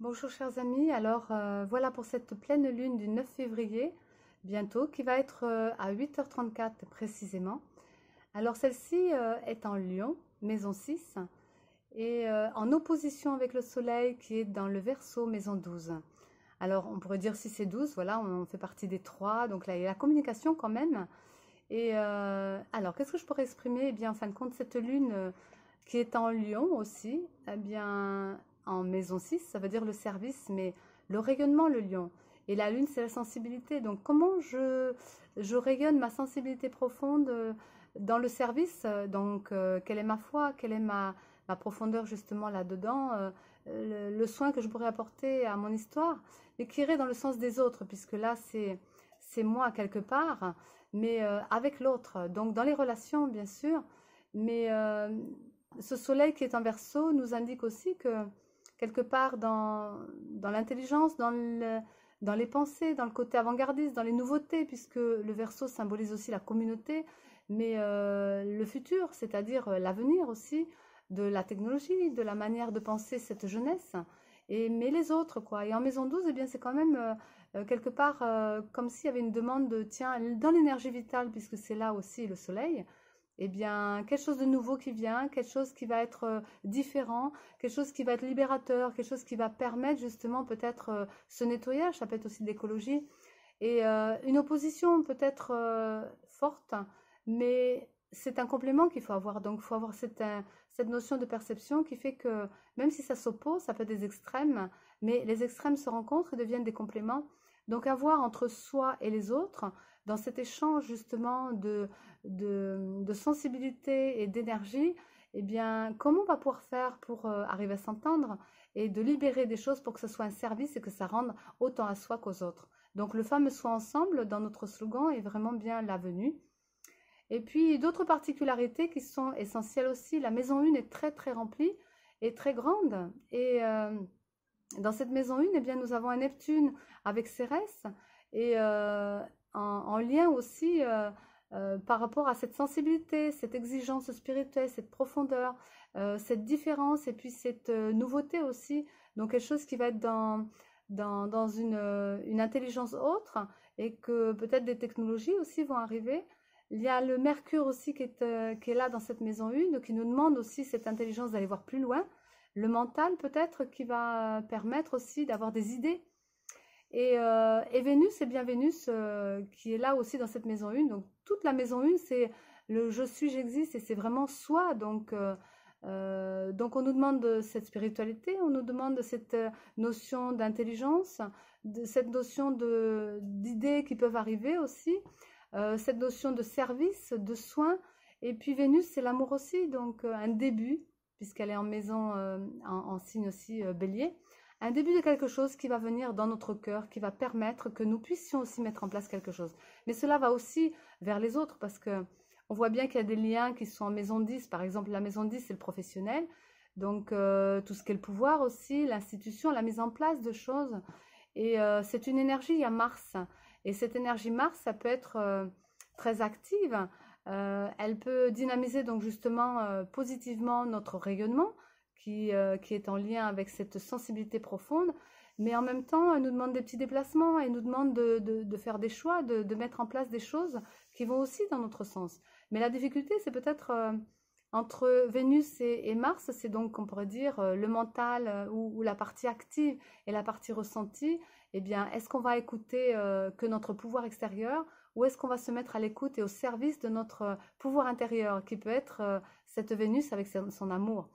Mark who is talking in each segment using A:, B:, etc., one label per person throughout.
A: Bonjour chers amis, alors voilà pour cette pleine lune du 9 février, bientôt, qui va être à 8h34 précisément. Alors celle-ci est en Lion, maison 6, et en opposition avec le soleil qui est dans le Verseau, maison 12. Alors on pourrait dire 6 et 12, voilà, on fait partie des trois, donc là il y a la communication quand même. Et alors qu'est-ce que je pourrais exprimer? Eh bien en fin de compte cette lune qui est en Lion aussi, eh bien en maison 6, ça veut dire le service, mais le rayonnement, le lion. Et la lune, c'est la sensibilité. Donc comment je rayonne ma sensibilité profonde dans le service? Donc quelle est ma foi? Quelle est ma profondeur justement là-dedans? Le soin que je pourrais apporter à mon histoire, mais qui irait dans le sens des autres, puisque là, c'est moi quelque part, mais avec l'autre. Donc dans les relations, bien sûr, mais ce soleil qui est en Verseau nous indique aussi que quelque part dans l'intelligence, dans les pensées, dans le côté avant-gardiste, dans les nouveautés, puisque le Verseau symbolise aussi la communauté, mais le futur, c'est-à-dire l'avenir aussi, de la technologie, de la manière de penser cette jeunesse, mais les autres, quoi. Et en maison 12, eh bien, c'est quand même quelque part comme s'il y avait une demande de, tiens, dans l'énergie vitale, puisque c'est là aussi le soleil, eh bien, quelque chose de nouveau qui vient, quelque chose qui va être différent, quelque chose qui va être libérateur, quelque chose qui va permettre justement peut-être ce nettoyage, ça peut être aussi de l'écologie, et une opposition peut-être forte, mais c'est un complément qu'il faut avoir. Donc, il faut avoir cette notion de perception qui fait que même si ça s'oppose, ça peut être des extrêmes, mais les extrêmes se rencontrent et deviennent des compléments. Donc, avoir entre soi et les autres, dans cet échange justement de sensibilité et d'énergie, eh bien, comment on va pouvoir faire pour arriver à s'entendre et de libérer des choses pour que ce soit un service et que ça rende autant à soi qu'aux autres. Donc le fameux Soi ensemble dans notre slogan est vraiment bien la venue. Et puis d'autres particularités qui sont essentielles aussi. La maison 1 est très très remplie et très grande. Et dans cette maison 1, eh bien, nous avons un Neptune avec Cérès et en lien aussi par rapport à cette sensibilité, cette exigence spirituelle, cette profondeur, cette différence et puis cette nouveauté aussi. Donc quelque chose qui va être dans une intelligence autre et que peut-être des technologies aussi vont arriver. Il y a le Mercure aussi qui est là dans cette maison 1, donc qui nous demande aussi cette intelligence d'aller voir plus loin. Le mental peut-être qui va permettre aussi d'avoir des idées. Et Vénus, c'est bien Vénus qui est là aussi dans cette maison 1. Donc toute la maison 1, c'est le je suis, j'existe et c'est vraiment soi. Donc on nous demande de cette spiritualité, on nous demande de cette notion d'intelligence, de cette notion d'idées qui peuvent arriver aussi, cette notion de service, de soin. Et puis Vénus, c'est l'amour aussi, donc un début, puisqu'elle est en maison, en signe aussi bélier. Un début de quelque chose qui va venir dans notre cœur, qui va permettre que nous puissions aussi mettre en place quelque chose. Mais cela va aussi vers les autres parce que on voit bien qu'il y a des liens qui sont en maison 10. Par exemple, la maison 10, c'est le professionnel. Donc, tout ce qui est le pouvoir aussi, l'institution, la mise en place de choses. Et c'est une énergie, il y a Mars. Et cette énergie Mars, ça peut être très active. Elle peut dynamiser donc justement positivement notre rayonnement qui est en lien avec cette sensibilité profonde, mais en même temps, elle nous demande des petits déplacements, elle nous demande de faire des choix, de mettre en place des choses qui vont aussi dans notre sens. Mais la difficulté, c'est peut-être entre Vénus et Mars, c'est donc, on pourrait dire, le mental ou la partie active et la partie ressentie. Eh bien, est-ce qu'on va écouter que notre pouvoir extérieur ou est-ce qu'on va se mettre à l'écoute et au service de notre pouvoir intérieur, qui peut être cette Vénus avec son amour?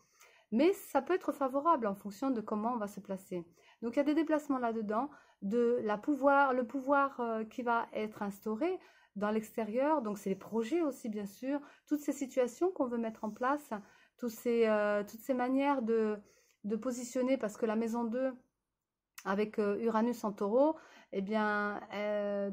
A: Mais ça peut être favorable en fonction de comment on va se placer. Donc il y a des déplacements là-dedans, le pouvoir qui va être instauré dans l'extérieur, donc c'est les projets aussi bien sûr, toutes ces situations qu'on veut mettre en place, toutes ces manières de positionner, parce que la maison 2, avec Uranus en taureau, eh bien,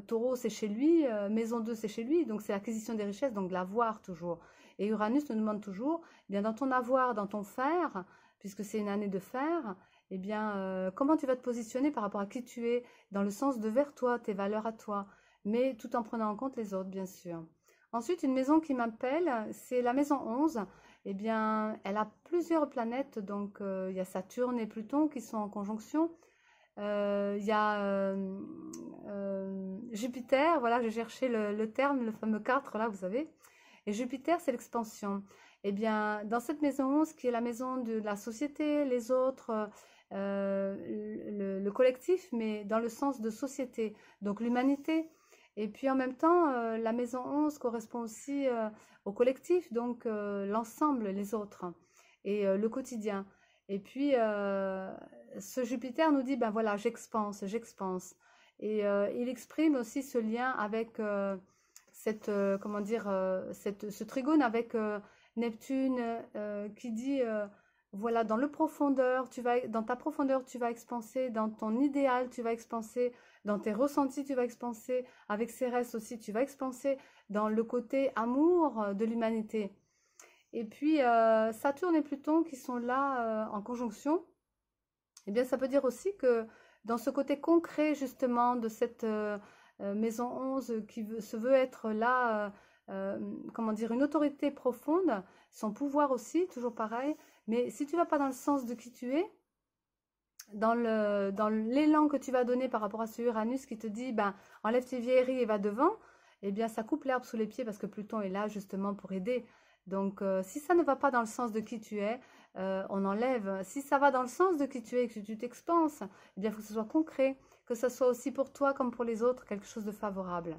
A: taureau c'est chez lui, maison 2 c'est chez lui, donc c'est l'acquisition des richesses, donc l'avoir toujours. Et Uranus nous demande toujours, eh bien, dans ton avoir, dans ton faire, puisque c'est une année de faire, eh bien, comment tu vas te positionner par rapport à qui tu es, dans le sens de vers toi, tes valeurs à toi, mais tout en prenant en compte les autres, bien sûr. Ensuite, une maison qui m'appelle, c'est la maison 11, eh bien, elle a plusieurs planètes. Donc, il y a Saturne et Pluton qui sont en conjonction. Il y a Jupiter, voilà, j'ai cherché le terme, le fameux 4, là, vous savez. Et Jupiter, c'est l'expansion. Eh bien, dans cette maison 11, qui est la maison de la société, les autres, le collectif, mais dans le sens de société, donc l'humanité. Et puis en même temps, la maison 11 correspond aussi au collectif, donc l'ensemble, les autres, et le quotidien. Et puis, ce Jupiter nous dit, ben voilà, j'expanse, j'expanse. Et il exprime aussi ce lien avec comment dire, ce trigone avec Neptune qui dit, voilà, dans dans ta profondeur, tu vas expanser, dans ton idéal, tu vas expanser, dans tes ressentis, tu vas expanser, avec Cérès aussi, tu vas expanser, dans le côté amour de l'humanité. Et puis, Saturne et Pluton qui sont là en conjonction, eh bien, ça peut dire aussi que dans ce côté concret, justement, de cette maison 11 qui se veut être là, comment dire, une autorité profonde, son pouvoir aussi, toujours pareil. Mais si tu vas pas dans le sens de qui tu es, dans l'élan que tu vas donner par rapport à ce Uranus qui te dit, ben, enlève tes vieilleries et va devant, eh bien, ça coupe l'herbe sous les pieds parce que Pluton est là justement pour aider. Donc, si ça ne va pas dans le sens de qui tu es, on enlève. Si ça va dans le sens de qui tu es, que tu t'expanses, eh bien, il faut que ce soit concret, que ce soit aussi pour toi comme pour les autres quelque chose de favorable.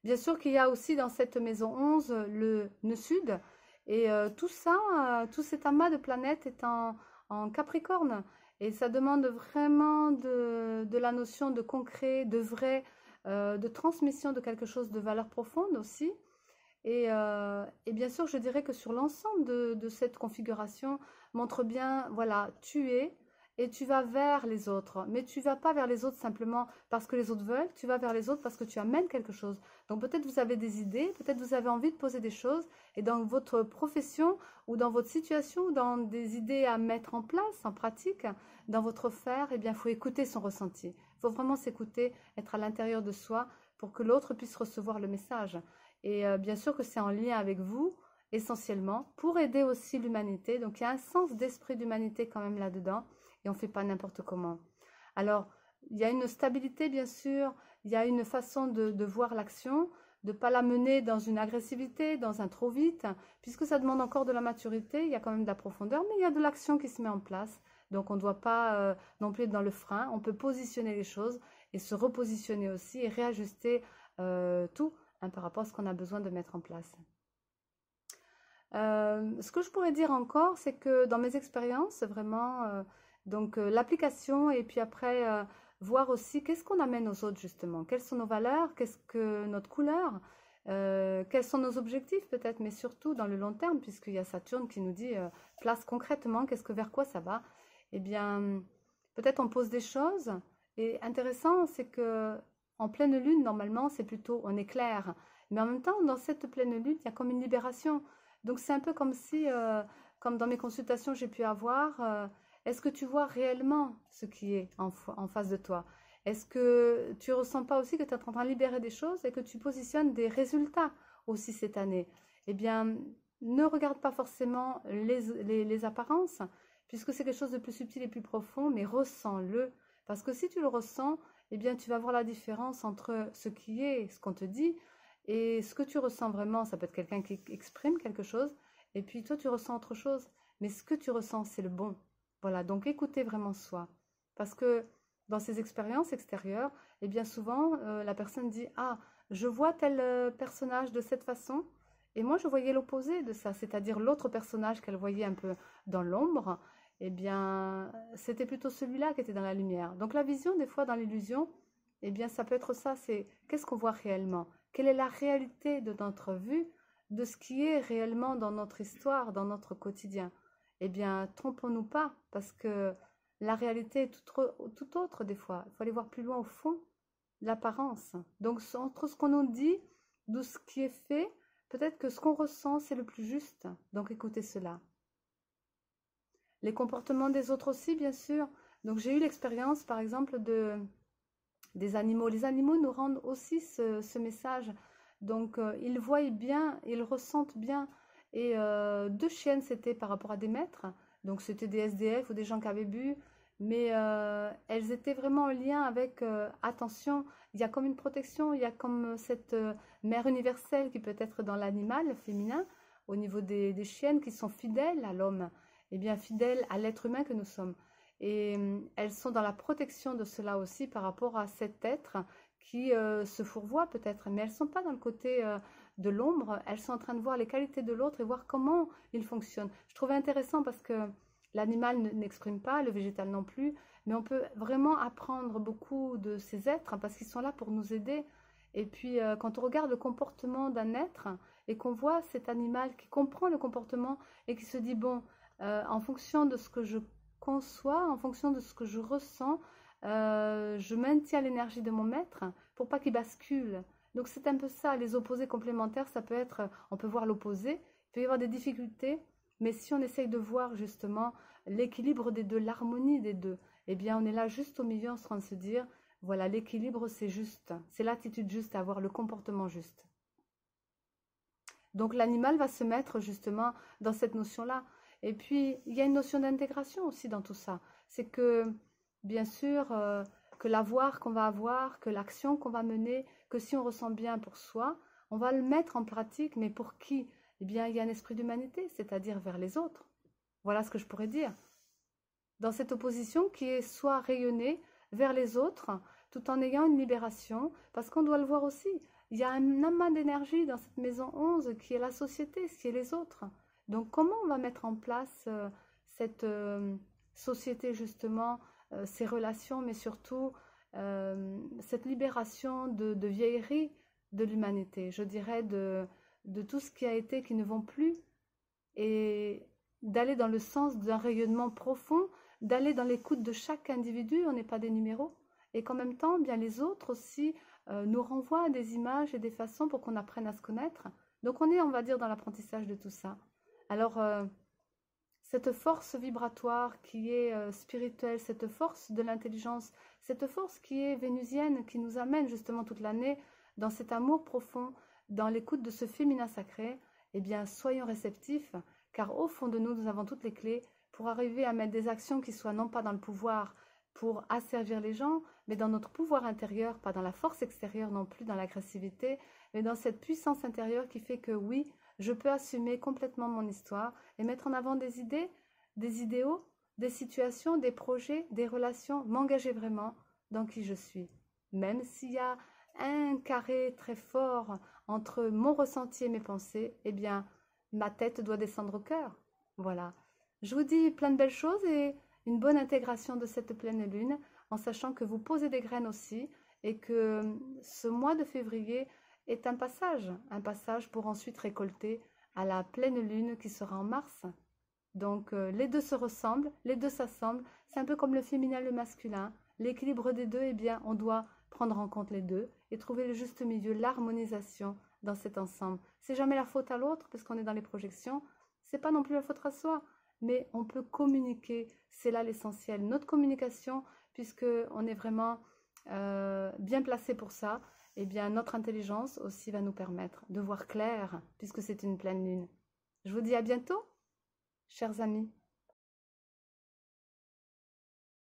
A: Bien sûr qu'il y a aussi dans cette maison 11 le nœud sud, et tout ça, tout cet amas de planètes est en Capricorne, et ça demande vraiment de la notion de concret, de vrai, de transmission de quelque chose de valeur profonde aussi. Et bien sûr, je dirais que sur l'ensemble de cette configuration, montre bien, voilà, tu es et tu vas vers les autres. Mais tu vas pas vers les autres simplement parce que les autres veulent, tu vas vers les autres parce que tu amènes quelque chose. Donc peut-être vous avez des idées, peut-être vous avez envie de poser des choses, et dans votre profession ou dans votre situation, ou dans des idées à mettre en place, en pratique, dans votre faire, eh bien, il faut écouter son ressenti. Il faut vraiment s'écouter, être à l'intérieur de soi pour que l'autre puisse recevoir le message. Et bien sûr que c'est en lien avec vous, essentiellement, pour aider aussi l'humanité. Donc il y a un sens d'esprit d'humanité quand même là-dedans, et on ne fait pas n'importe comment. Alors, il y a une stabilité, bien sûr, il y a une façon de voir l'action, de ne pas la mener dans une agressivité, dans un trop vite, puisque ça demande encore de la maturité, il y a quand même de la profondeur, mais il y a de l'action qui se met en place. Donc on ne doit pas non plus être dans le frein, on peut positionner les choses et se repositionner aussi et réajuster tout, hein, par rapport à ce qu'on a besoin de mettre en place. Ce que je pourrais dire encore, c'est que dans mes expériences, vraiment, donc l'application et puis après, voir aussi qu'est-ce qu'on amène aux autres justement, quelles sont nos valeurs, qu'est-ce que notre couleur, quels sont nos objectifs peut-être, mais surtout dans le long terme, puisqu'il y a Saturne qui nous dit place concrètement, vers quoi ça va. Eh bien, peut-être on pose des choses, et intéressant, c'est que en pleine lune, normalement, c'est plutôt on éclaire. Mais en même temps, dans cette pleine lune, il y a comme une libération. Donc c'est un peu comme si, comme dans mes consultations, j'ai pu avoir, est-ce que tu vois réellement ce qui est en face de toi? Est-ce que tu ressens pas aussi que tu es en train de libérer des choses et que tu positionnes des résultats aussi cette année? Eh bien, ne regarde pas forcément les apparences, puisque c'est quelque chose de plus subtil et plus profond, mais ressens-le. Parce que si tu le ressens, eh bien, tu vas voir la différence entre ce qui est, ce qu'on te dit, et ce que tu ressens vraiment. Ça peut être quelqu'un qui exprime quelque chose, et puis toi, tu ressens autre chose. Mais ce que tu ressens, c'est le bon. Voilà, donc écoutez vraiment soi. Parce que dans ces expériences extérieures, eh bien souvent, la personne dit, ah, je vois tel personnage de cette façon, et moi, je voyais l'opposé de ça, c'est-à-dire l'autre personnage qu'elle voyait un peu dans l'ombre, eh bien, c'était plutôt celui-là qui était dans la lumière. Donc la vision, des fois, dans l'illusion, eh bien, ça peut être ça, c'est qu'est-ce qu'on voit réellement? Quelle est la réalité de notre vue, de ce qui est réellement dans notre histoire, dans notre quotidien? Eh bien, trompons-nous pas, parce que la réalité est tout autre des fois. Il faut aller voir plus loin au fond, l'apparence. Donc, entre ce qu'on nous dit, de ce qui est fait, peut-être que ce qu'on ressent, c'est le plus juste. Donc, écoutez cela. Les comportements des autres aussi, bien sûr. Donc, j'ai eu l'expérience, par exemple, des animaux. Les animaux nous rendent aussi ce message. Donc, ils voient bien, ils ressentent bien. Et deux chiennes, c'était par rapport à des maîtres. Donc c'était des SDF ou des gens qui avaient bu. Mais elles étaient vraiment en lien avec, attention, il y a comme une protection, il y a comme cette mère universelle qui peut être dans l'animal féminin, au niveau des chiennes qui sont fidèles à l'homme, et bien fidèles à l'être humain que nous sommes. Et elles sont dans la protection de cela aussi par rapport à cet être qui se fourvoie peut-être, mais elles ne sont pas dans le côté de l'ombre, elles sont en train de voir les qualités de l'autre et voir comment il fonctionne. Je trouvais intéressant parce que l'animal n'exprime pas, le végétal non plus, mais on peut vraiment apprendre beaucoup de ces êtres parce qu'ils sont là pour nous aider. Et puis, quand on regarde le comportement d'un être et qu'on voit cet animal qui comprend le comportement et qui se dit, bon, en fonction de ce que je conçois, en fonction de ce que je ressens, je maintiens l'énergie de mon maître pour pas qu'il bascule. Donc c'est un peu ça, les opposés complémentaires, ça peut être, on peut voir l'opposé, il peut y avoir des difficultés, mais si on essaye de voir justement l'équilibre des deux, l'harmonie des deux, eh bien on est là juste au milieu en train de se dire, voilà, l'équilibre c'est juste, c'est l'attitude juste à avoir, le comportement juste. Donc l'animal va se mettre justement dans cette notion-là. Et puis il y a une notion d'intégration aussi dans tout ça. C'est que bien sûr que l'avoir qu'on va avoir, que l'action qu'on va mener, que si on ressent bien pour soi, on va le mettre en pratique, mais pour qui? Eh bien, il y a un esprit d'humanité, c'est-à-dire vers les autres. Voilà ce que je pourrais dire. Dans cette opposition qui est soit rayonnée vers les autres, tout en ayant une libération, parce qu'on doit le voir aussi. Il y a un amas d'énergie dans cette maison 11 qui est la société, qui est les autres. Donc comment on va mettre en place cette société justement, ces relations, mais surtout cette libération de vieillerie de l'humanité, je dirais de tout ce qui a été, qui ne vont plus, et d'aller dans le sens d'un rayonnement profond, d'aller dans l'écoute de chaque individu, on n'est pas des numéros, et qu'en même temps, bien les autres aussi nous renvoient des images et des façons pour qu'on apprenne à se connaître. Donc on est, on va dire, dans l'apprentissage de tout ça. Alors, cette force vibratoire qui est spirituelle, cette force de l'intelligence, cette force qui est vénusienne, qui nous amène justement toute l'année dans cet amour profond, dans l'écoute de ce féminin sacré, eh bien, soyons réceptifs, car au fond de nous, nous avons toutes les clés pour arriver à mettre des actions qui soient non pas dans le pouvoir pour asservir les gens, mais dans notre pouvoir intérieur, pas dans la force extérieure non plus, dans l'agressivité, mais dans cette puissance intérieure qui fait que oui, je peux assumer complètement mon histoire et mettre en avant des idées, des idéaux, des situations, des projets, des relations, m'engager vraiment dans qui je suis. Même s'il y a un carré très fort entre mon ressenti et mes pensées, eh bien, ma tête doit descendre au cœur. Voilà. Je vous dis plein de belles choses et une bonne intégration de cette pleine lune, en sachant que vous posez des graines aussi et que ce mois de février est un passage pour ensuite récolter à la pleine lune qui sera en mars. Donc les deux se ressemblent, les deux s'assemblent, c'est un peu comme le féminin et le masculin. L'équilibre des deux, eh bien, on doit prendre en compte les deux et trouver le juste milieu, l'harmonisation dans cet ensemble. C'est jamais la faute à l'autre parce qu'on est dans les projections, c'est pas non plus la faute à soi, mais on peut communiquer, c'est là l'essentiel. Notre communication, puisque on est vraiment bien placé pour ça, eh bien notre intelligence aussi va nous permettre de voir clair, puisque c'est une pleine lune. Je vous dis à bientôt, chers amis.